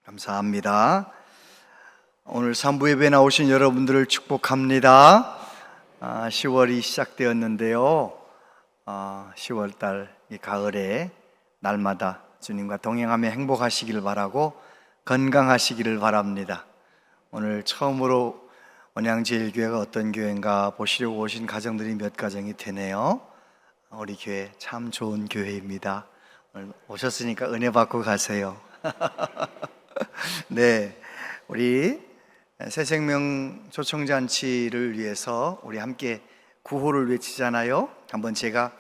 감사합니다. 오늘 3부 예배 나오신 여러분들을 축복합니다. 10월이 시작되었는데요. 10월달 이 가을에 날마다 주님과 동행하며 행복하시기를 바라고 건강하시기를 바랍니다. 오늘 처음으로 원양제일교회가 어떤 교회인가 보시려고 오신 가정들이 몇 가정이 되네요. 우리 교회 참 좋은 교회입니다. 오늘 오셨으니까 은혜 받고 가세요. 네, 우리 새생명 초청잔치를 위해서 우리 함께 구호를 외치잖아요. 한번 제가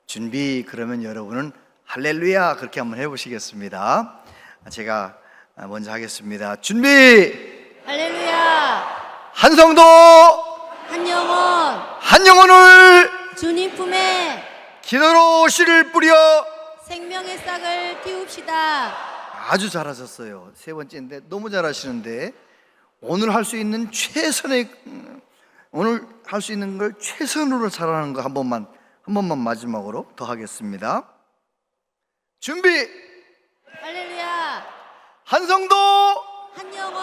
준비 그러면 여러분은 할렐루야 그렇게 한번 해보시겠습니다. 제가 먼저 하겠습니다. 준비! 할렐루야! 한 성도 한 영혼 한 영혼을 주님 품에 기도로 씨를 뿌려. 생명의 싹을 틔웁시다. 아주 잘하셨어요. 세 번째인데 너무 잘하시는데 오늘 할 수 있는 최선의 오늘 할 수 있는 걸 최선으로 잘하는 거 한 번만 마지막으로 더 하겠습니다. 준비. 할렐루야! 한 성도 한 영혼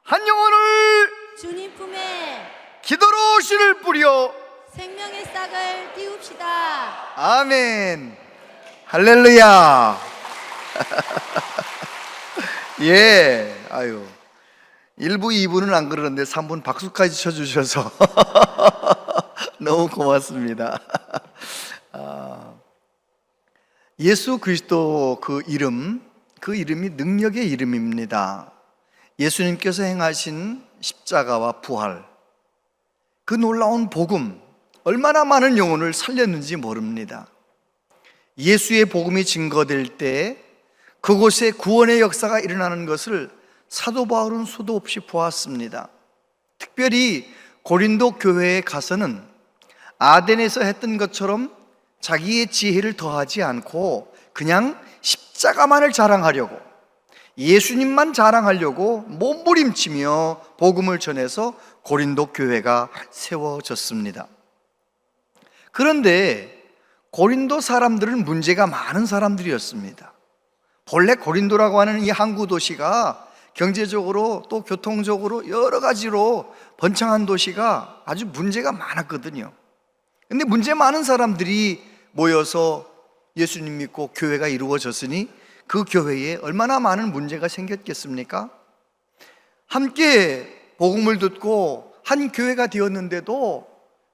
한 영혼을 주님 품에 기도로 씨를 뿌려. 생명의 싹을 틔웁시다. 아멘. 할렐루야. 예, 아유 1부 2부는 안 그러는데 3부는 박수까지 쳐주셔서 너무 고맙습니다. 예수 그리스도 그 이름이 능력의 이름입니다. 예수님께서 행하신 십자가와 부활, 그 놀라운 복음, 얼마나 많은 영혼을 살렸는지 모릅니다. 예수의 복음이 증거될 때 그곳에 구원의 역사가 일어나는 것을 사도 바울은 수도 없이 보았습니다. 특별히 고린도 교회에 가서는 아덴에서 했던 것처럼 자기의 지혜를 더하지 않고 그냥 십자가만을 자랑하려고, 예수님만 자랑하려고 몸부림치며 복음을 전해서 고린도 교회가 세워졌습니다. 그런데 고린도 사람들은 문제가 많은 사람들이었습니다. 본래 고린도라고 하는 이 항구 도시가 경제적으로 또 교통적으로 여러 가지로 번창한 도시가 아주 문제가 많았거든요. 근데 문제 많은 사람들이 모여서 예수님 믿고 교회가 이루어졌으니 그 교회에 얼마나 많은 문제가 생겼겠습니까? 함께 복음을 듣고 한 교회가 되었는데도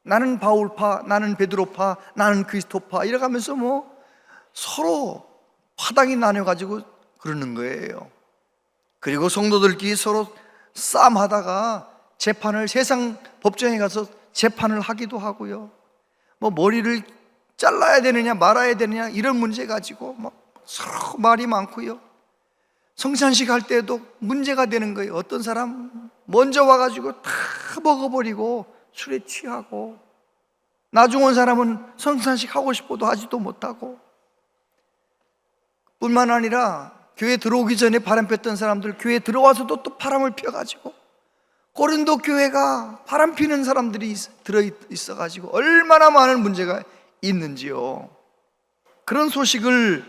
나는 바울파, 나는 베드로파, 나는 그리스도파 이래가면서 서로 파당이 나뉘어가지고 그러는 거예요. 그리고 성도들끼리 서로 싸움하다가 재판을 세상 법정에 가서 재판을 하기도 하고요. 머리를 잘라야 되느냐 말아야 되느냐 이런 문제 가지고 서로 말이 많고요. 성찬식 할 때도 문제가 되는 거예요. 어떤 사람 먼저 와가지고 다 먹어버리고 술에 취하고, 나중 온 사람은 성찬식 하고 싶어도 하지도 못하고, 뿐만 아니라 교회 들어오기 전에 바람 폈던 사람들 교회 들어와서도 또 바람을 펴가지고, 고린도 교회가 바람 피는 사람들이 들어있어가지고 얼마나 많은 문제가 있는지요. 그런 소식을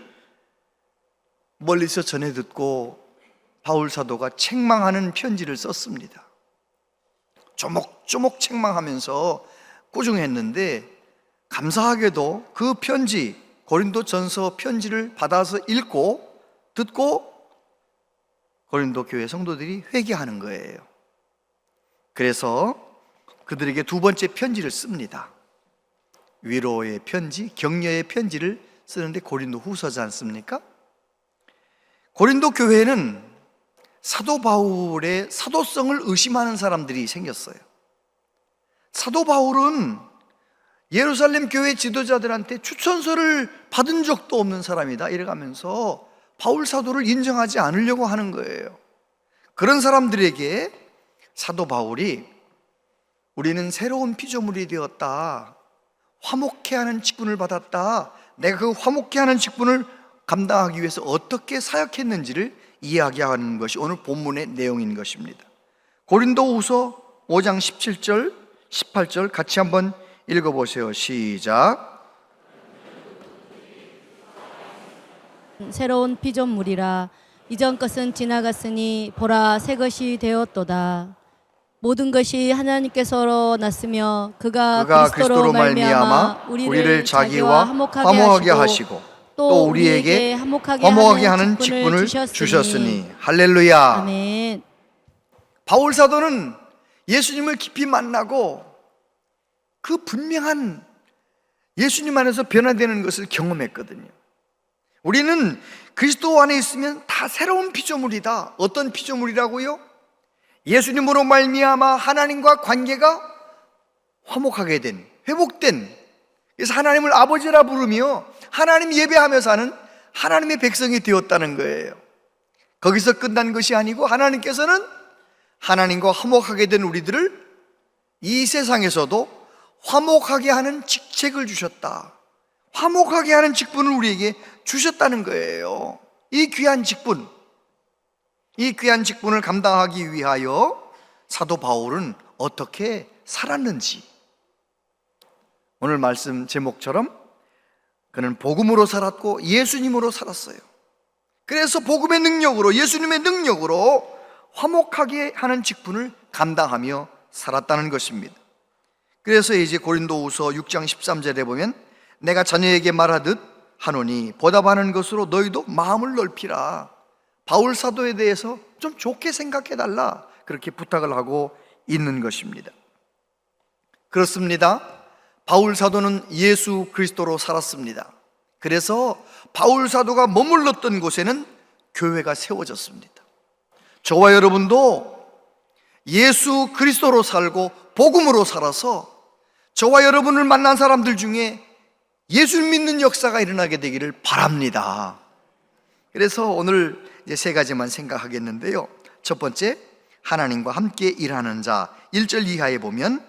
멀리서 전해 듣고 바울 사도가 책망하는 편지를 썼습니다. 조목조목 책망하면서 꾸중했는데, 감사하게도 그 편지, 고린도 전서 편지를 받아서 읽고 듣고 고린도 교회 성도들이 회개하는 거예요. 그래서 그들에게 두 번째 편지를 씁니다. 위로의 편지, 격려의 편지를 쓰는데 고린도 후서지 않습니까? 고린도 교회는 사도 바울의 사도성을 의심하는 사람들이 생겼어요. 사도 바울은 예루살렘 교회 지도자들한테 추천서를 받은 적도 없는 사람이다 이래가면서 바울 사도를 인정하지 않으려고 하는 거예요. 그런 사람들에게 사도 바울이 우리는 새로운 피조물이 되었다, 화목케 하는 직분을 받았다, 내가 그 화목케 하는 직분을 감당하기 위해서 어떻게 사역했는지를 이야기하는 것이 오늘 본문의 내용인 것입니다. 고린도후서 5장 17절 18절 같이 한번 읽어보세요. 시작. 새로운 피조물이라 이전 것은 지나갔으니 보라 새 것이 되었도다. 모든 것이 하나님께서로 났으며 그가 그리스도로 말미암아 우리를 자기와 화목하게 하시고 또 우리에게 화목하게 하는 직분을 주셨으니. 할렐루야. 아멘. 바울 사도는 예수님을 깊이 만나고 그 분명한 예수님 안에서 변화되는 것을 경험했거든요. 우리는 그리스도 안에 있으면 다 새로운 피조물이다. 어떤 피조물이라고요? 예수님으로 말미암아 하나님과 관계가 화목하게 된, 회복된, 그래서 하나님을 아버지라 부르며 하나님 예배하며 사는 하나님의 백성이 되었다는 거예요. 거기서 끝난 것이 아니고 하나님께서는 하나님과 화목하게 된 우리들을 이 세상에서도 화목하게 하는 직책을 주셨다. 화목하게 하는 직분을 우리에게 주셨다는 거예요. 이 귀한 직분, 이 귀한 직분을 감당하기 위하여 사도 바울은 어떻게 살았는지, 오늘 말씀 제목처럼 그는 복음으로 살았고 예수님으로 살았어요. 그래서 복음의 능력으로, 예수님의 능력으로 화목하게 하는 직분을 감당하며 살았다는 것입니다. 그래서 이제 고린도후서 6장 13절에 보면 내가 자녀에게 말하듯 하노니 보답하는 것으로 너희도 마음을 넓히라. 바울 사도에 대해서 좀 좋게 생각해 달라, 그렇게 부탁을 하고 있는 것입니다. 그렇습니다. 바울 사도는 예수 그리스도로 살았습니다. 그래서 바울 사도가 머물렀던 곳에는 교회가 세워졌습니다. 저와 여러분도 예수 그리스도로 살고 복음으로 살아서 저와 여러분을 만난 사람들 중에 예수 믿는 역사가 일어나게 되기를 바랍니다. 그래서 오늘 이제 세 가지만 생각하겠는데요. 첫 번째, 하나님과 함께 일하는 자. 1절 이하에 보면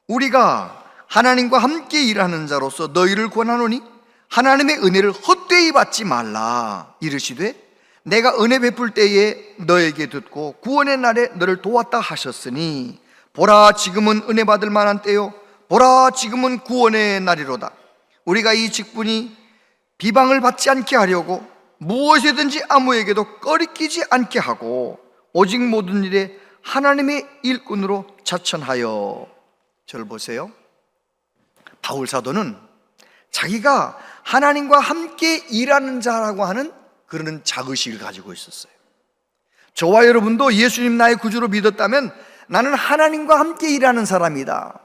우리가 하나님과 함께 일하는 자로서 너희를 권하노니 하나님의 은혜를 헛되이 받지 말라. 이르시되 내가 은혜 베풀 때에 너에게 듣고 구원의 날에 너를 도왔다 하셨으니 보라 지금은 은혜 받을 만한 때요 보라 지금은 구원의 날이로다. 우리가 이 직분이 비방을 받지 않게 하려고 무엇이든지 아무에게도 꺼리끼지 않게 하고 오직 모든 일에 하나님의 일꾼으로 자천하여. 저를 보세요. 바울 사도는 자기가 하나님과 함께 일하는 자라고 하는 그런 자의식을 가지고 있었어요. 저와 여러분도 예수님 나의 구주로 믿었다면 나는 하나님과 함께 일하는 사람이다.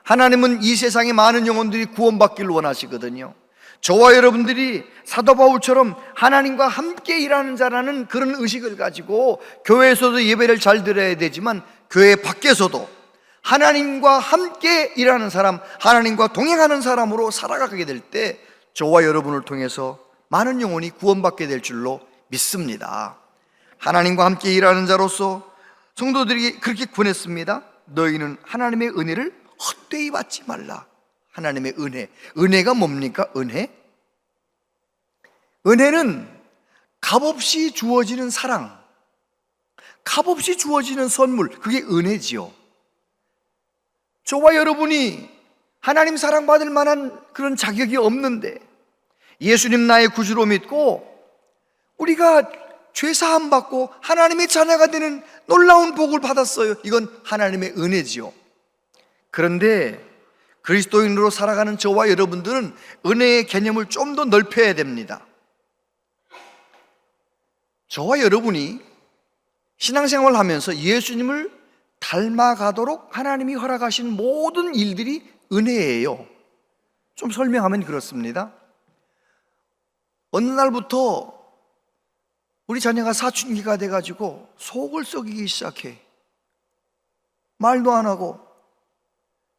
하나님은 이 세상의 많은 영혼들이 구원받기를 원하시거든요. 저와 여러분들이 사도 바울처럼 하나님과 함께 일하는 자라는 그런 의식을 가지고 교회에서도 예배를 잘 드려야 되지만 교회 밖에서도 하나님과 함께 일하는 사람, 하나님과 동행하는 사람으로 살아가게 될 때 저와 여러분을 통해서 많은 영혼이 구원받게 될 줄로 믿습니다. 하나님과 함께 일하는 자로서 성도들이 그렇게 권했습니다. 너희는 하나님의 은혜를 헛되이 받지 말라. 하나님의 은혜, 은혜가 뭡니까? 은혜는 값없이 주어지는 사랑, 값없이 주어지는 선물, 그게 은혜지요. 저와 여러분이 하나님 사랑받을 만한 그런 자격이 없는데 예수님 나의 구주로 믿고 우리가 죄사함 받고 하나님의 자녀가 되는 놀라운 복을 받았어요. 이건 하나님의 은혜지요. 그런데 그리스도인으로 살아가는 저와 여러분들은 은혜의 개념을 좀 더 넓혀야 됩니다. 저와 여러분이 신앙생활을 하면서 예수님을 닮아가도록 하나님이 허락하신 모든 일들이 은혜예요. 좀 설명하면 그렇습니다. 어느 날부터 우리 자녀가 사춘기가 돼가지고 속을 썩이기 시작해. 말도 안 하고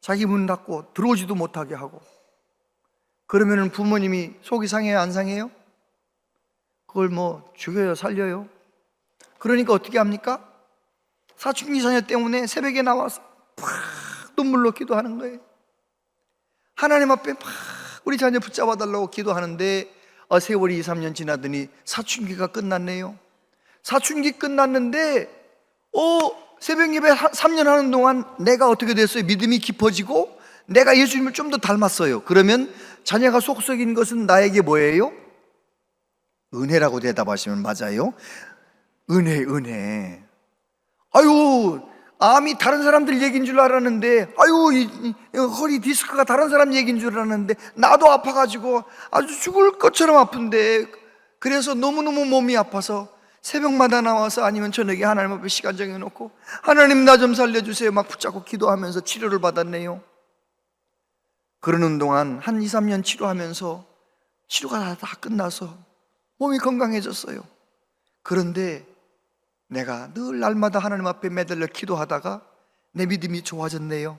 자기 문 닫고 들어오지도 못하게 하고. 그러면 부모님이 속이 상해요, 안 상해요? 그걸 뭐 죽여요, 살려요? 그러니까 어떻게 합니까? 사춘기 자녀 때문에 새벽에 나와서 팍 눈물로 기도하는 거예요. 하나님 앞에 막 우리 자녀 붙잡아 달라고 기도하는데 세월이 2, 3년 지나더니 사춘기가 끝났네요. 사춘기 끝났는데 새벽 예배 3년 하는 동안 내가 어떻게 됐어요? 믿음이 깊어지고 내가 예수님을 좀 더 닮았어요. 그러면 자녀가 속 썩인 것은 나에게 뭐예요? 은혜라고 대답하시면 맞아요. 은혜. 아유, 암이 다른 사람들 얘기인 줄 알았는데, 아유, 이 허리 디스크가 다른 사람 얘기인 줄 알았는데, 나도 아파가지고 아주 죽을 것처럼 아픈데, 그래서 너무너무 몸이 아파서 새벽마다 나와서 아니면 저녁에 하나님 앞에 시간 정해놓고, 하나님 나 좀 살려주세요 막 붙잡고 기도하면서 치료를 받았네요. 그러는 동안 한 2, 3년 치료하면서 치료가 다 끝나서 몸이 건강해졌어요. 그런데 내가 늘 날마다 하나님 앞에 매달려 기도하다가 내 믿음이 좋아졌네요.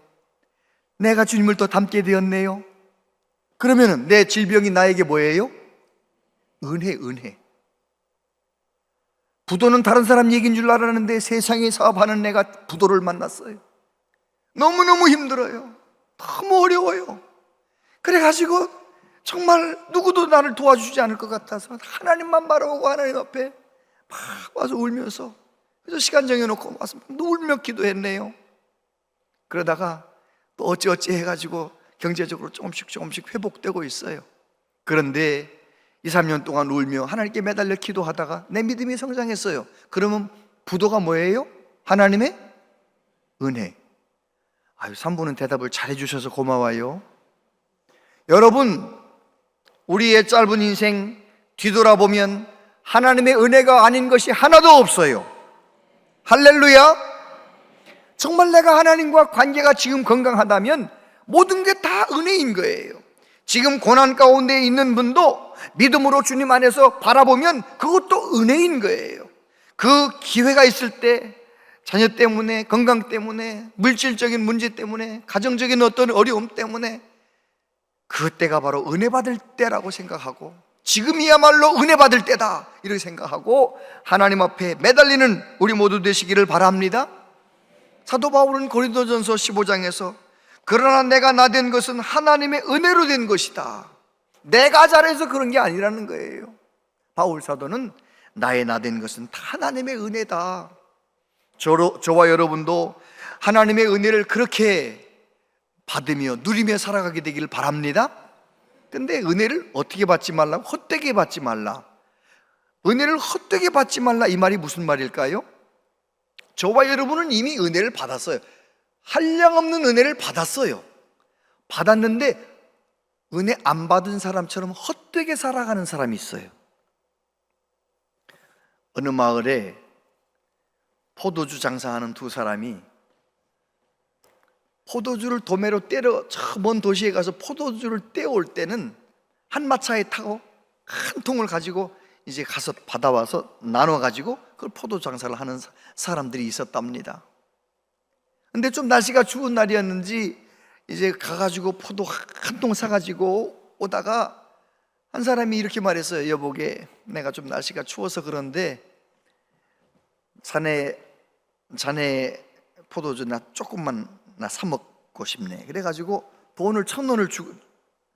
내가 주님을 더 닮게 되었네요. 그러면 내 질병이 나에게 뭐예요? 은혜. 부도는 다른 사람 얘기인 줄 알았는데 세상에 사업하는 내가 부도를 만났어요. 너무너무 힘들어요. 너무 어려워요. 그래가지고 정말 누구도 나를 도와주지 않을 것 같아서 하나님만 바라보고 하나님 앞에 막 와서 울면서, 그래서 시간 정해놓고 와서 울며 기도했네요. 그러다가 또 어찌어찌 해가지고 경제적으로 조금씩 회복되고 있어요. 그런데 2, 3년 동안 울며 하나님께 매달려 기도하다가 내 믿음이 성장했어요. 그러면 부도가 뭐예요? 하나님의 은혜. 아유, 3분은 대답을 잘해 주셔서 고마워요. 여러분, 우리의 짧은 인생 뒤돌아보면 하나님의 은혜가 아닌 것이 하나도 없어요. 할렐루야. 정말 내가 하나님과 관계가 지금 건강하다면 모든 게 다 은혜인 거예요. 지금 고난 가운데 있는 분도 믿음으로 주님 안에서 바라보면 그것도 은혜인 거예요. 그 기회가 있을 때 자녀 때문에, 건강 때문에, 물질적인 문제 때문에, 가정적인 어떤 어려움 때문에 그때가 바로 은혜 받을 때라고 생각하고, 지금이야말로 은혜 받을 때다 이렇게 생각하고 하나님 앞에 매달리는 우리 모두 되시기를 바랍니다. 사도 바울은 고린도전서 15장에서 그러나 내가 나된 것은 하나님의 은혜로 된 것이다, 내가 잘해서 그런 게 아니라는 거예요. 바울 사도는 나의 나된 것은 다 하나님의 은혜다. 저와 여러분도 하나님의 은혜를 그렇게 받으며 누리며 살아가게 되기를 바랍니다. 근데 은혜를 어떻게 받지 말라? 헛되게 받지 말라. 은혜를 헛되게 받지 말라, 이 말이 무슨 말일까요? 저와 여러분은 이미 은혜를 받았어요. 한량없는 은혜를 받았어요. 받았는데 은혜 안 받은 사람처럼 헛되게 살아가는 사람이 있어요. 어느 마을에 포도주 장사하는 두 사람이 포도주를 도매로 떼러 저 먼 도시에 가서 포도주를 떼올 때는 한 마차에 타고 한 통을 가지고 이제 가서 받아와서 나눠 가지고 그걸 포도 장사를 하는 사람들이 있었답니다. 근데 좀 날씨가 추운 날이었는지 이제 가가지고 포도 한 통 사가지고 오다가 한 사람이 이렇게 말했어요. 여보게, 내가 좀 날씨가 추워서 그런데 자네 포도주 나 조금만 나 사 먹고 싶네. 그래가지고 돈을 1,000원을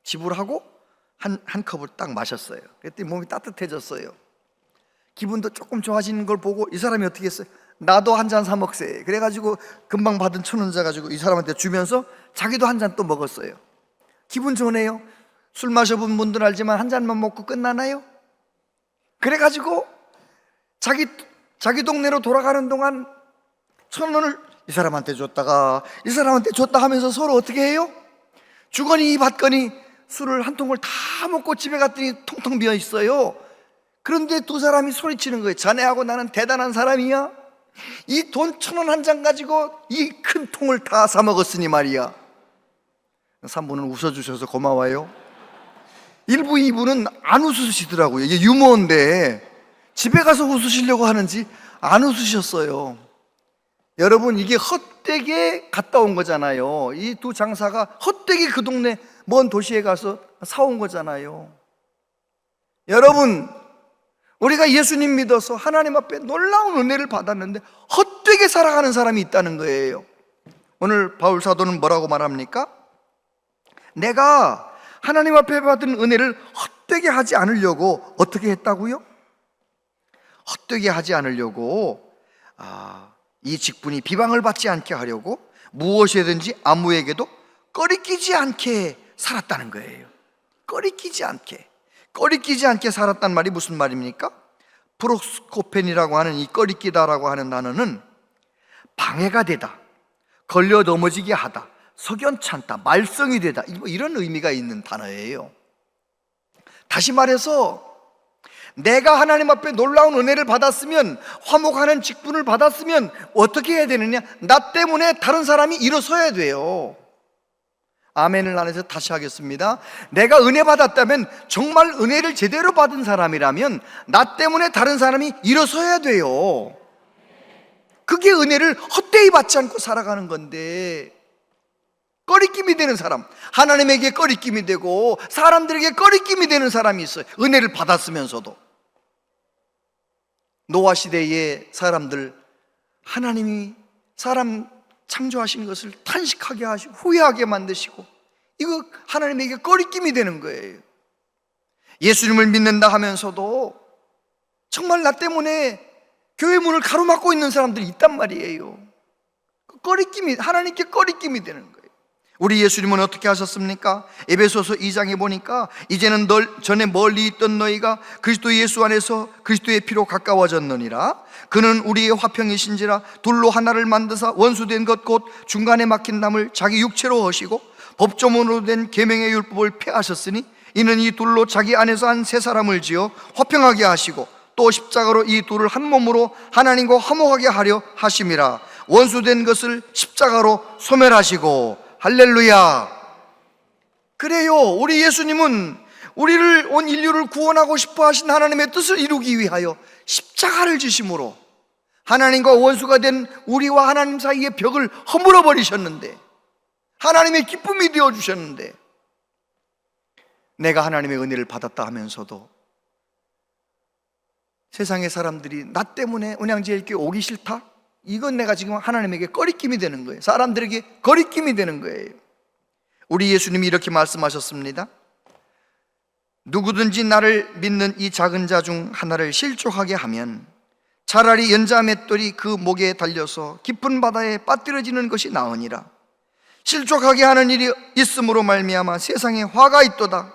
지불하고 한 컵을 딱 마셨어요. 그랬더니 몸이 따뜻해졌어요. 기분도 조금 좋아지는 걸 보고 이 사람이 어떻게 했어요? 나도 한 잔 사 먹세. 그래가지고 금방 받은 1,000원 가지고 이 사람한테 주면서 자기도 한 잔 또 먹었어요. 기분 좋네요. 술 마셔본 분들 알지만 한 잔만 먹고 끝나나요? 그래가지고 자기 동네로 돌아가는 동안 1,000원을 이 사람한테 줬다가 이 사람한테 줬다 하면서 서로 어떻게 해요? 주거니 받거니 술을 한 통을 다 먹고 집에 갔더니 텅텅 비어 있어요. 그런데 두 사람이 소리치는 거예요. 자네하고 나는 대단한 사람이야. 이 돈 1,000원 한 장 가지고 이 큰 통을 다 사 먹었으니 말이야. 3분은 웃어주셔서 고마워요. 1부, 2부는 안 웃으시더라고요. 이게 유머인데 집에 가서 웃으시려고 하는지 안 웃으셨어요. 여러분, 이게 헛되게 갔다 온 거잖아요. 이 두 장사가 헛되게 그 동네 먼 도시에 가서 사온 거잖아요. 여러분, 우리가 예수님 믿어서 하나님 앞에 놀라운 은혜를 받았는데 헛되게 살아가는 사람이 있다는 거예요. 오늘 바울 사도는 뭐라고 말합니까? 내가 하나님 앞에 받은 은혜를 헛되게 하지 않으려고 어떻게 했다고요? 헛되게 하지 않으려고 이 직분이 비방을 받지 않게 하려고 무엇이든지 아무에게도 꺼리끼지 않게 살았다는 거예요. 꺼리끼지 않게 살았단 말이 무슨 말입니까? 프로스코펜이라고 하는 이 꺼리끼다라고 하는 단어는 방해가 되다, 걸려 넘어지게 하다, 석연찮다, 말썽이 되다, 이런 의미가 있는 단어예요. 다시 말해서 내가 하나님 앞에 놀라운 은혜를 받았으면, 화목하는 직분을 받았으면 어떻게 해야 되느냐? 나 때문에 다른 사람이 일어서야 돼요. 아멘을 안 해서 다시 하겠습니다. 내가 은혜 받았다면, 정말 은혜를 제대로 받은 사람이라면 나 때문에 다른 사람이 일어서야 돼요. 그게 은혜를 헛되이 받지 않고 살아가는 건데, 꺼리낌이 되는 사람, 하나님에게 꺼리낌이 되고 사람들에게 꺼리낌이 되는 사람이 있어요. 은혜를 받았으면서도. 노아 시대의 사람들, 하나님이 사람 창조하신 것을 탄식하게 하시고 후회하게 만드시고, 이거 하나님에게 꺼리낌이 되는 거예요. 예수님을 믿는다 하면서도 정말 나 때문에 교회 문을 가로막고 있는 사람들이 있단 말이에요. 꺼리낌이, 하나님께 꺼리낌이 되는 거예요. 우리 예수님은 어떻게 하셨습니까? 에베소서 2장에 보니까 이제는 전에 멀리 있던 너희가 그리스도 예수 안에서 그리스도의 피로 가까워졌느니라. 그는 우리의 화평이신지라 둘로 하나를 만드사 원수된 것 곧 중간에 막힌 담을 자기 육체로 하시고 법조문으로 된 계명의 율법을 폐하셨으니 이는 이 둘로 자기 안에서 한 세 사람을 지어 화평하게 하시고 또 십자가로 이 둘을 한 몸으로 하나님과 화목하게 하려 하심이라. 원수된 것을 십자가로 소멸하시고. 할렐루야. 그래요, 우리 예수님은 우리를, 온 인류를 구원하고 싶어 하신 하나님의 뜻을 이루기 위하여 십자가를 지심으로 하나님과 원수가 된 우리와 하나님 사이의 벽을 허물어 버리셨는데, 하나님의 기쁨이 되어 주셨는데, 내가 하나님의 은혜를 받았다 하면서도 세상의 사람들이 나 때문에 은양제일교회 오기 싫다? 이건 내가 지금 하나님에게 꺼리낌이 되는 거예요. 사람들에게 꺼리낌이 되는 거예요. 우리 예수님이 이렇게 말씀하셨습니다. 누구든지 나를 믿는 이 작은 자 중 하나를 실족하게 하면 차라리 연자 맷돌이 그 목에 달려서 깊은 바다에 빠뜨려지는 것이 나으니라. 실족하게 하는 일이 있음으로 말미암아 세상에 화가 있도다.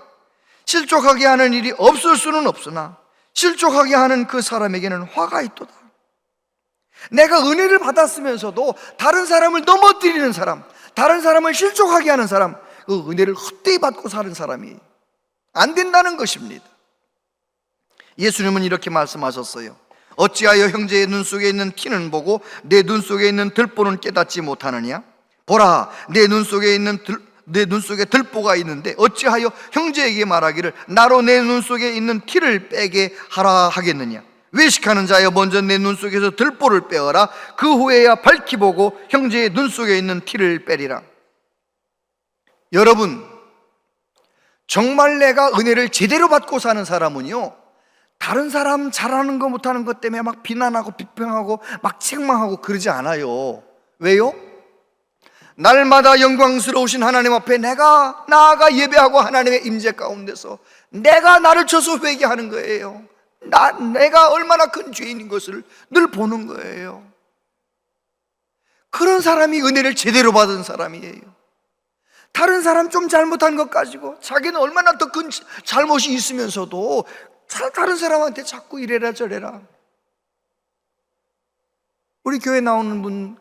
실족하게 하는 일이 없을 수는 없으나 실족하게 하는 그 사람에게는 화가 있도다. 내가 은혜를 받았으면서도 다른 사람을 넘어뜨리는 사람, 다른 사람을 실족하게 하는 사람, 그 은혜를 헛되이 받고 사는 사람이 안 된다는 것입니다. 예수님은 이렇게 말씀하셨어요. 어찌하여 형제의 눈 속에 있는 티는 보고 내 눈 속에 있는 들보는 깨닫지 못하느냐? 보라, 내 눈 속에 들보가 있는데 어찌하여 형제에게 말하기를 나로 내 눈 속에 있는 티를 빼게 하라 하겠느냐? 외식하는 자여, 먼저 내 눈 속에서 들보를 빼어라. 그 후에야 밝히 보고 형제의 눈 속에 있는 티를 빼리라. 여러분, 정말 내가 은혜를 제대로 받고 사는 사람은요, 다른 사람 잘하는 거 못하는 것 때문에 막 비난하고 비평하고 막 책망하고 그러지 않아요. 왜요? 날마다 영광스러우신 하나님 앞에 내가 나아가 예배하고 하나님의 임재 가운데서 내가 나를 쳐서 회개하는 거예요. 내가 얼마나 큰 죄인인 것을 늘 보는 거예요. 그런 사람이 은혜를 제대로 받은 사람이에요. 다른 사람 좀 잘못한 것 가지고 자기는 얼마나 더 큰 잘못이 있으면서도 다른 사람한테 자꾸 이래라 저래라. 우리 교회 나오는 분,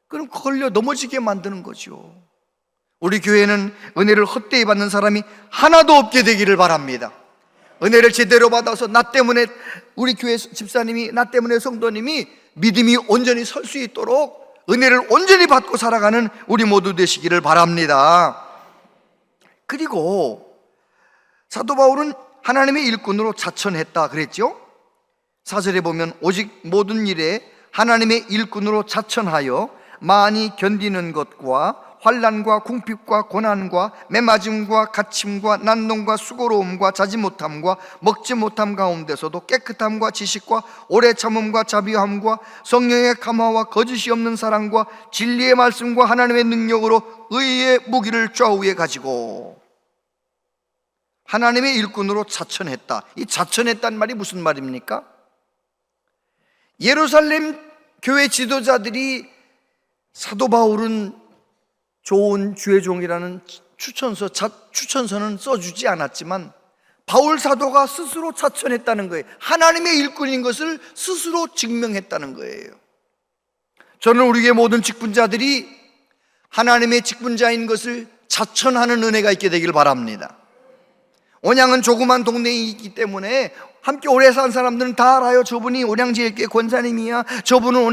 그럼 걸려 넘어지게 만드는 거죠. 우리 교회는 은혜를 헛되이 받는 사람이 하나도 없게 되기를 바랍니다. 은혜를 제대로 받아서 나 때문에 우리 교회 집사님이, 나 때문에 성도님이 믿음이 온전히 설 수 있도록 은혜를 온전히 받고 살아가는 우리 모두 되시기를 바랍니다. 그리고 사도 바울은 하나님의 일꾼으로 자천했다 그랬죠? 4절에 보면 오직 모든 일에 하나님의 일꾼으로 자천하여 많이 견디는 것과 환난과 궁핍과 고난과 매맞음과 갇힘과 난동과 수고로움과 자지 못함과 먹지 못함 가운데서도 깨끗함과 지식과 오래 참음과 자비함과 성령의 감화와 거짓이 없는 사랑과 진리의 말씀과 하나님의 능력으로 의의 무기를 좌우에 가지고 하나님의 일꾼으로 자천했다. 이 자천했다는 말이 무슨 말입니까? 예루살렘 교회 지도자들이 사도 바울은 좋은 주의 종이라는 추천서는 써주지 않았지만 바울 사도가 스스로 자천했다는 거예요. 하나님의 일꾼인 것을 스스로 증명했다는 거예요. 저는 우리의 모든 직분자들이 하나님의 직분자인 것을 자천하는 은혜가 있게 되길 바랍니다. 온양은 조그만 동네에 있기 때문에 함께 오래 산 사람들은 다 알아요. 저분이 온양제일교회 권사님이야, 저분은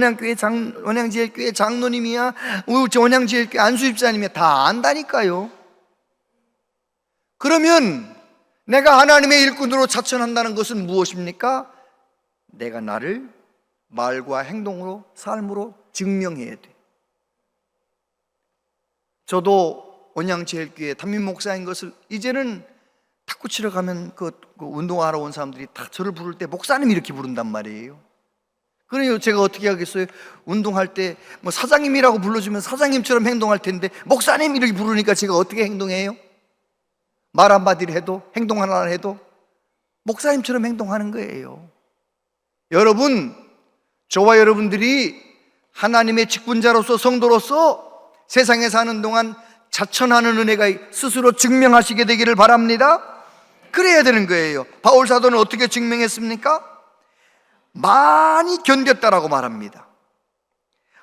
온양제일교회 장로님이야, 온양제일교회 안수집사님이야. 다 안다니까요. 그러면 내가 하나님의 일꾼으로 자천한다는 것은 무엇입니까? 내가 나를 말과 행동으로, 삶으로 증명해야 돼. 저도 온양제일교회 담임 목사인 것을 이제는 탁구 치러 가면 그 운동하러 온 사람들이 다 저를 부를 때 목사님 이렇게 부른단 말이에요. 그래요. 제가 어떻게 하겠어요? 운동할 때 뭐 사장님이라고 불러주면 사장님처럼 행동할 텐데 목사님 이렇게 부르니까 제가 어떻게 행동해요? 말 한마디를 해도, 행동 하나를 해도 목사님처럼 행동하는 거예요. 여러분, 저와 여러분들이 하나님의 직분자로서, 성도로서 세상에 사는 동안 자천하는 은혜가 스스로 증명하시게 되기를 바랍니다. 그래야 되는 거예요. 바울 사도는 어떻게 증명했습니까? 많이 견뎠다라고 말합니다.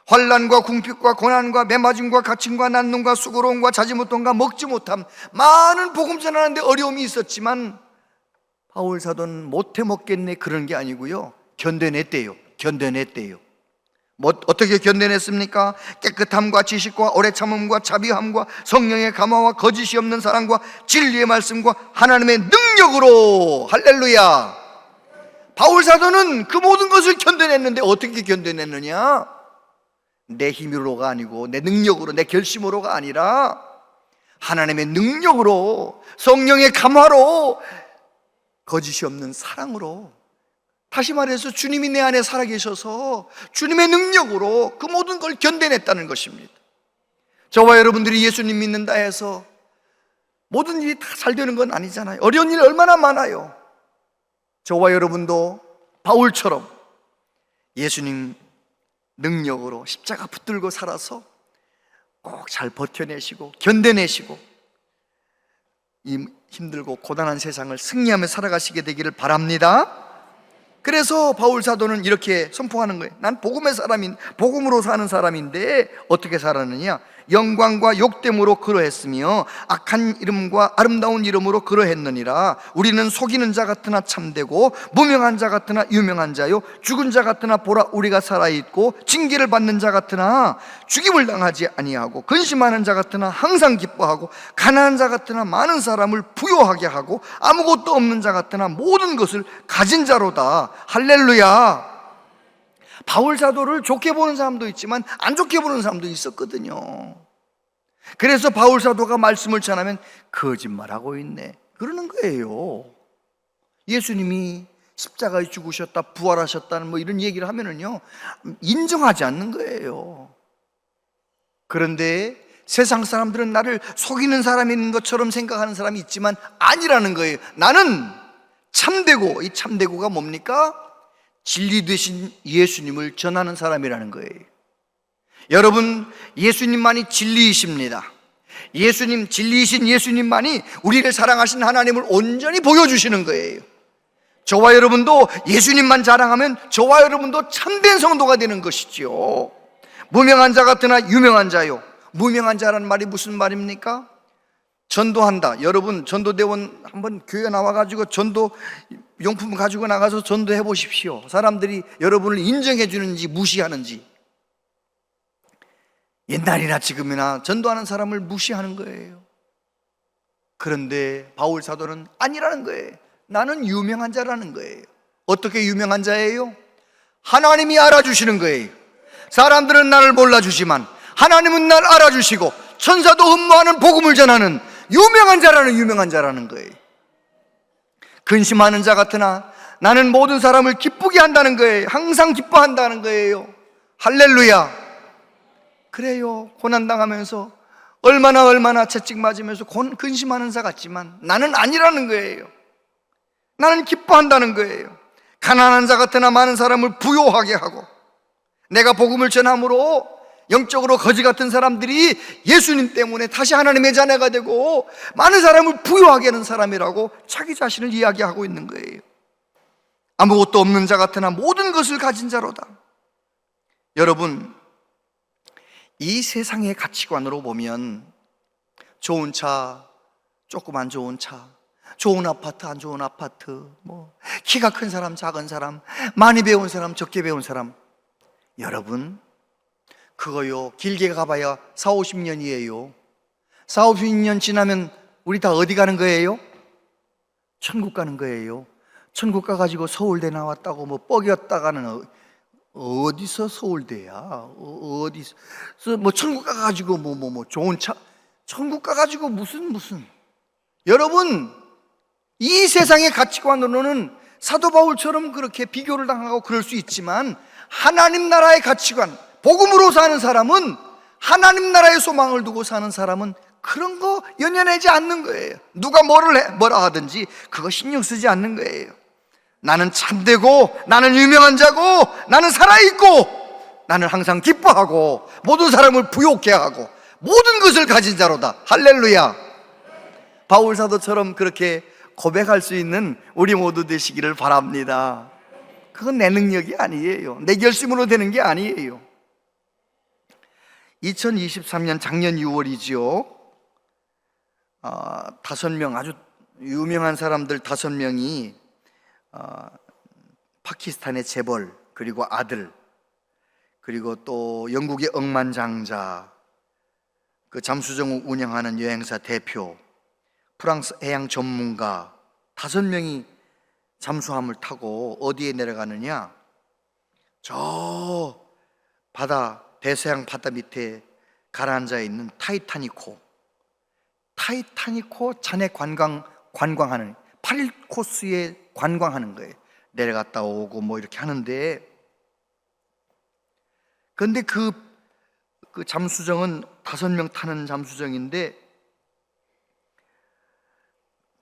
환난과 궁핍과 고난과 매맞음과 갇힘과 난놈과 수고로움과 자지 못함과 먹지 못함, 많은 복음 전하는데 어려움이 있었지만 바울 사도는 못해 먹겠네 그런 게 아니고요, 견뎌냈대요. 어떻게 견뎌냈습니까? 깨끗함과 지식과 오래 참음과 자비함과 성령의 감화와 거짓이 없는 사랑과 진리의 말씀과 하나님의 능력으로. 할렐루야. 바울 사도는 그 모든 것을 견뎌냈는데 어떻게 견뎌냈느냐? 내 힘으로가 아니고 내 능력으로, 내 결심으로가 아니라 하나님의 능력으로, 성령의 감화로, 거짓이 없는 사랑으로. 다시 말해서 주님이 내 안에 살아계셔서 주님의 능력으로 그 모든 걸 견뎌냈다는 것입니다. 저와 여러분들이 예수님 믿는다 해서 모든 일이 다 잘 되는 건 아니잖아요. 어려운 일 얼마나 많아요. 저와 여러분도 바울처럼 예수님 능력으로 십자가 붙들고 살아서 꼭 잘 버텨내시고 견뎌내시고 이 힘들고 고단한 세상을 승리하며 살아가시게 되기를 바랍니다. 그래서 바울 사도는 이렇게 선포하는 거예요. 난 복음으로 사는 사람인데 어떻게 살았느냐? 영광과 욕됨으로 그러했으며 악한 이름과 아름다운 이름으로 그러했느니라. 우리는 속이는 자 같으나 참되고 무명한 자 같으나 유명한 자요, 죽은 자 같으나 보라 우리가 살아있고 징계를 받는 자 같으나 죽임을 당하지 아니하고 근심하는 자 같으나 항상 기뻐하고 가난한 자 같으나 많은 사람을 부요하게 하고 아무것도 없는 자 같으나 모든 것을 가진 자로다. 할렐루야. 바울 사도를 좋게 보는 사람도 있지만 안 좋게 보는 사람도 있었거든요. 그래서 바울 사도가 말씀을 전하면 거짓말하고 있네 그러는 거예요. 예수님이 십자가에 죽으셨다, 부활하셨다는 뭐 이런 얘기를 하면은요, 인정하지 않는 거예요. 그런데 세상 사람들은 나를 속이는 사람인 것처럼 생각하는 사람이 있지만 아니라는 거예요. 나는 참되고, 이 참되고가 뭡니까? 진리 되신 예수님을 전하는 사람이라는 거예요. 여러분, 예수님만이 진리이십니다. 진리이신 예수님만이 우리를 사랑하신 하나님을 온전히 보여주시는 거예요. 저와 여러분도 예수님만 자랑하면 저와 여러분도 참된 성도가 되는 것이지요. 무명한 자 같으나 유명한 자요. 무명한 자라는 말이 무슨 말입니까? 전도한다. 여러분, 전도대원 한번 교회 나와가지고 전도 용품 가지고 나가서 전도해 보십시오. 사람들이 여러분을 인정해 주는지 무시하는지. 옛날이나 지금이나 전도하는 사람을 무시하는 거예요. 그런데 바울 사도는 아니라는 거예요. 나는 유명한 자라는 거예요. 어떻게 유명한 자예요? 하나님이 알아주시는 거예요. 사람들은 나를 몰라주지만 하나님은 날 알아주시고 천사도 흠모하는 복음을 전하는 유명한 자라는 거예요. 근심하는 자 같으나 나는 모든 사람을 기쁘게 한다는 거예요. 항상 기뻐한다는 거예요. 할렐루야. 그래요. 고난당하면서 얼마나 채찍 맞으면서 근심하는 자 같지만 나는 아니라는 거예요. 나는 기뻐한다는 거예요. 가난한 자 같으나 많은 사람을 부요하게 하고 내가 복음을 전함으로 영적으로 거지 같은 사람들이 예수님 때문에 다시 하나님의 자녀가 되고 많은 사람을 부유하게 하는 사람이라고 자기 자신을 이야기하고 있는 거예요. 아무것도 없는 자 같으나 모든 것을 가진 자로다. 여러분, 이 세상의 가치관으로 보면 좋은 차, 조금 안 좋은 차, 좋은 아파트, 안 좋은 아파트, 키가 큰 사람, 작은 사람, 많이 배운 사람, 적게 배운 사람, 여러분, 그거요 길게 가봐야 4, 50년이에요 4, 50년 지나면 우리 다 어디 가는 거예요? 천국 가는 거예요. 천국 가가지고 서울대 나왔다고 뻐겼다가는 어디서 서울대야? 어디서 천국 가가지고 좋은 차, 천국 가가지고 무슨 여러분, 이 세상의 가치관으로는 사도 바울처럼 그렇게 비교를 당하고 그럴 수 있지만 하나님 나라의 가치관, 복음으로 사는 사람은, 하나님 나라의 소망을 두고 사는 사람은 그런 거 연연하지 않는 거예요. 누가 뭐라 하든지 그거 신경 쓰지 않는 거예요. 나는 참되고, 나는 유명한 자고, 나는 살아있고, 나는 항상 기뻐하고, 모든 사람을 부욕해 하고, 모든 것을 가진 자로다. 할렐루야. 바울 사도처럼 그렇게 고백할 수 있는 우리 모두 되시기를 바랍니다. 그건 내 능력이 아니에요. 내 결심으로 되는 게 아니에요. 2023년 작년 6월이지요. 5명 아주 유명한 사람들 5명이 파키스탄의 재벌, 그리고 아들, 그리고 또 영국의 억만장자, 그 잠수정 운영하는 여행사 대표, 프랑스 해양 전문가 5명이 잠수함을 타고 어디에 내려가느냐? 저 바다, 대서양 바다 밑에 가라앉아 있는 타이타니코 잔해 관광하는 8일 코스에 관광하는 거예요. 내려갔다 오고 이렇게 하는데, 그런데 그 잠수정은 5명 타는 잠수정인데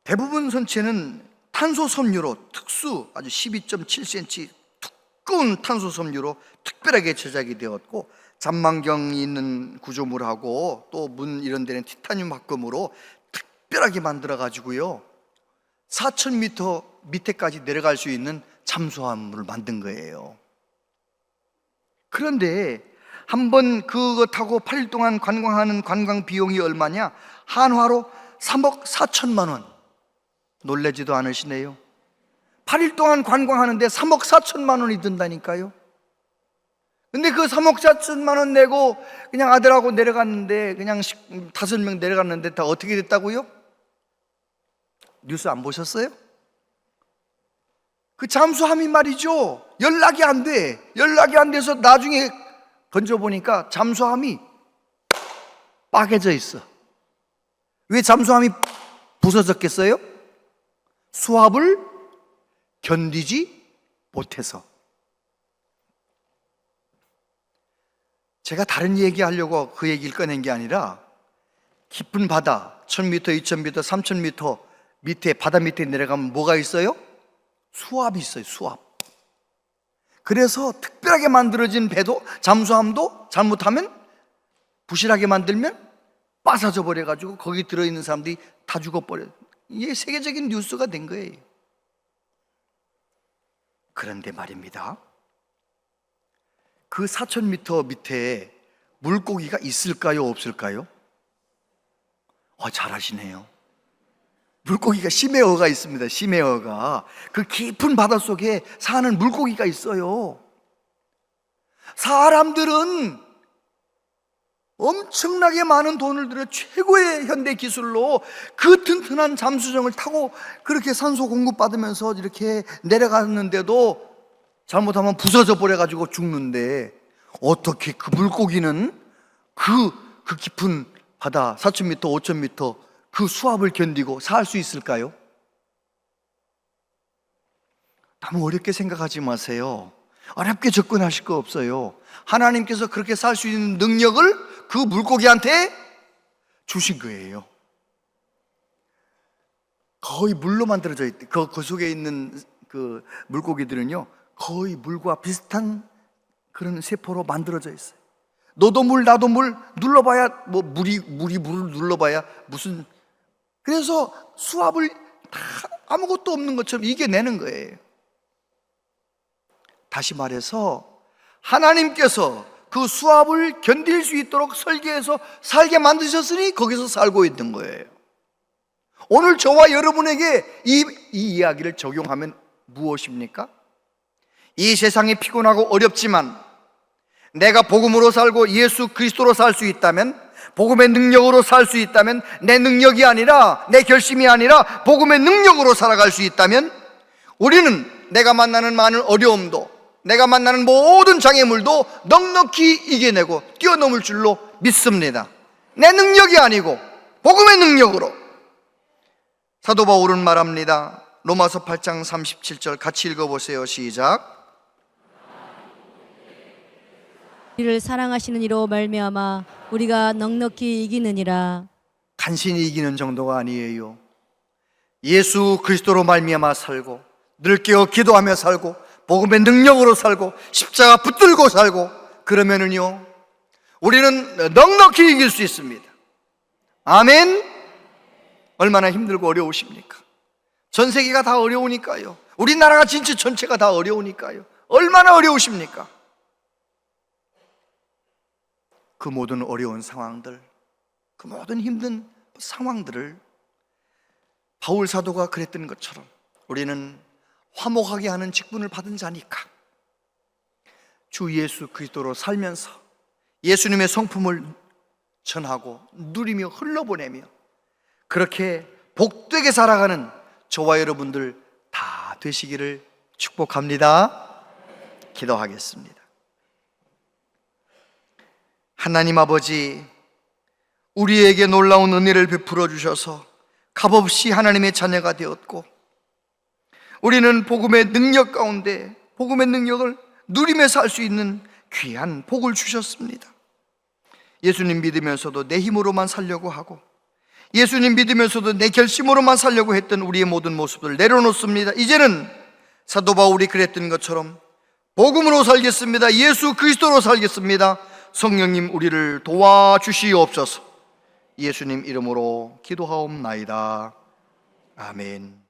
대부분 선체는 탄소 섬유로 아주 12.7cm 두꺼운 탄소 섬유로 특별하게 제작이 되었고, 잔망경이 있는 구조물하고 또 문 이런 데는 티타늄 합금으로 특별하게 만들어 가지고요 4,000m 밑에까지 내려갈 수 있는 잠수함을 만든 거예요. 그런데 한번 그거 타고 8일 동안 관광하는 관광 비용이 얼마냐? 한화로 3억 4천만 원. 놀라지도 않으시네요. 8일 동안 관광하는데 3억 4천만 원이 든다니까요. 근데 그 3억 4천만 원 내고 그냥 아들하고 내려갔는데, 그냥 5명 내려갔는데 다 어떻게 됐다고요? 뉴스 안 보셨어요? 그 잠수함이 말이죠, 연락이 안 돼서 나중에 던져보니까 잠수함이 빠개져 있어. 왜 잠수함이 부서졌겠어요? 수압을 견디지 못해서. 제가 다른 얘기 하려고 그 얘기를 꺼낸 게 아니라, 깊은 바다 1000m, 2000m, 3000m 밑에, 바다 밑에 내려가면 뭐가 있어요? 수압이 있어요. 수압. 그래서 특별하게 만들어진 배도, 잠수함도 잘못하면, 부실하게 만들면 빠사져 버려가지고 거기 들어있는 사람들이 다 죽어버려요. 이게 세계적인 뉴스가 된 거예요. 그런데 말입니다, 그 4,000m 밑에 물고기가 있을까요, 없을까요? 잘하시네요. 물고기가, 심해어가 있습니다. 심해어가. 그 깊은 바닷속에 사는 물고기가 있어요. 사람들은 엄청나게 많은 돈을 들여 최고의 현대 기술로 그 튼튼한 잠수정을 타고 그렇게 산소 공급받으면서 이렇게 내려갔는데도 잘못하면 부서져 버려가지고 죽는데, 어떻게 그 물고기는 그 깊은 바다 4,000m, 5,000m 그 수압을 견디고 살 수 있을까요? 너무 어렵게 생각하지 마세요. 어렵게 접근하실 거 없어요. 하나님께서 그렇게 살 수 있는 능력을 그 물고기한테 주신 거예요. 거의 물로 만들어져 있대. 그 속에 있는 그 물고기들은요, 거의 물과 비슷한 그런 세포로 만들어져 있어요. 너도 물 나도 물 눌러봐야 뭐 물이 물을 눌러봐야 무슨. 그래서 수압을 다 아무것도 없는 것처럼 이겨내는 거예요. 다시 말해서 하나님께서 그 수압을 견딜 수 있도록 설계해서 살게 만드셨으니 거기서 살고 있는 거예요. 오늘 저와 여러분에게 이 이야기를 적용하면 무엇입니까? 이 세상이 피곤하고 어렵지만 내가 복음으로 살고 예수 그리스도로 살 수 있다면, 복음의 능력으로 살 수 있다면, 내 능력이 아니라 내 결심이 아니라 복음의 능력으로 살아갈 수 있다면, 우리는 내가 만나는 많은 어려움도, 내가 만나는 모든 장애물도 넉넉히 이겨내고 뛰어넘을 줄로 믿습니다. 내 능력이 아니고 복음의 능력으로. 사도 바울은 말합니다. 로마서 8장 37절 같이 읽어보세요. 시작. 우리를 사랑하시는 이로 말미암아 우리가 넉넉히 이기느니라. 간신히 이기는 정도가 아니에요. 예수 그리스도로 말미암아 살고, 늘 깨어 기도하며 살고, 복음의 능력으로 살고, 십자가 붙들고 살고, 그러면은요 우리는 넉넉히 이길 수 있습니다. 아멘. 얼마나 힘들고 어려우십니까? 전 세계가 다 어려우니까요. 우리나라가 진짜 전체가 다 어려우니까요. 얼마나 어려우십니까? 그 모든 어려운 상황들, 그 모든 힘든 상황들을 바울 사도가 그랬던 것처럼 우리는 화목하게 하는 직분을 받은 자니까 주 예수 그리스도로 살면서 예수님의 성품을 전하고 누리며 흘러보내며 그렇게 복되게 살아가는 저와 여러분들 다 되시기를 축복합니다. 기도하겠습니다. 하나님 아버지, 우리에게 놀라운 은혜를 베풀어 주셔서 값없이 하나님의 자녀가 되었고, 우리는 복음의 능력 가운데 복음의 능력을 누리며 살 수 있는 귀한 복을 주셨습니다. 예수님 믿으면서도 내 힘으로만 살려고 하고, 예수님 믿으면서도 내 결심으로만 살려고 했던 우리의 모든 모습을 내려놓습니다. 이제는 사도 바울이 그랬던 것처럼 복음으로 살겠습니다. 예수 그리스도로 살겠습니다. 성령님 우리를 도와주시옵소서. 예수님 이름으로 기도하옵나이다. 아멘.